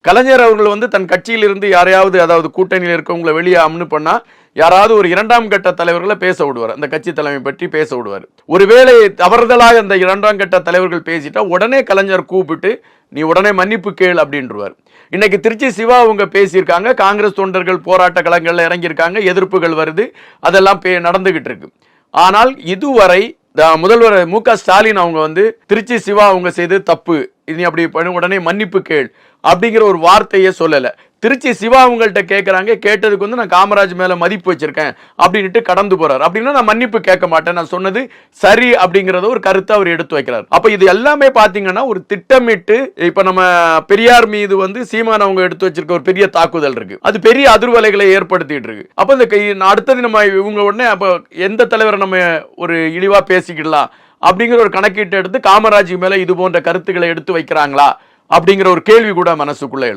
கலைஞர் அவர்கள் வந்து தன் கட்சியிலிருந்து யாரையாவது, அதாவது கூட்டணியில் இருக்கவங்களை வெளியே அம்னு பண்ணா யாராவது ஒரு 2ஆம் கட்ட தலைவர்களை பேச விடுவார். அந்த கட்சி தலைமை பற்றி பேச விடுவார். ஒருவேளை தவறுதலாக அந்த 2ஆம் கட்ட தலைவர்கள் பேசிட்டா உடனே கலைஞர் கூப்பிட்டு நீ உடனே மன்னிப்பு கேள் அப்படின்றவார். இன்னைக்கு திருச்சி சிவா அவங்க பேசியிருக்காங்க. காங்கிரஸ் தொண்டர்கள் போராட்ட களங்கள்ல இறங்கியிருக்காங்க. எதிர்ப்புகள் வருது. அதெல்லாம் நடந்துகிட்டு இருக்கு. ஆனால் இதுவரை முதல்வர் மு.க. ஸ்டாலின் அவங்க வந்து திருச்சி சிவா அவங்க செய்து தப்பு, இனி அப்படி பண்ண உடனே மன்னிப்பு கேள் அப்படிங்கிற ஒரு வார்த்தையே சொல்லல. திருச்சி சிவா அவங்கள்ட்ட கேட்கறாங்க, கேட்டதுக்கு வந்து நான் காமராஜ் மேல மதிப்பு வச்சிருக்கேன் அப்படின்ட்டு கடந்து போறாரு. அப்படின்னா நான் மன்னிப்பு கேட்க மாட்டேன், நான் சொன்னது சரி அப்படிங்கறத ஒரு கருத்தை அவர் எடுத்து வைக்கிறார். அப்ப இது எல்லாமே பாத்தீங்கன்னா ஒரு திட்டமிட்டு, இப்ப நம்ம பெரியார் மீது வந்து சீமான் அவங்க எடுத்து வச்சிருக்க ஒரு பெரிய தாக்குதல் இருக்கு. அது பெரிய அதிர்வலைகளை ஏற்படுத்திட்டு இருக்கு. அப்ப இந்த அடுத்தது நம்ம இவங்க உடனே அப்ப எந்த தலைவரை நம்ம ஒரு இழிவா பேசிக்கிடலாம் அப்படிங்கிற ஒரு கணக்கீட்டு எடுத்து காமராஜ் மேல இது போன்ற கருத்துக்களை எடுத்து வைக்கிறாங்களா அப்படிங்கிற ஒரு கேள்வி கூட மனசுக்குள்ள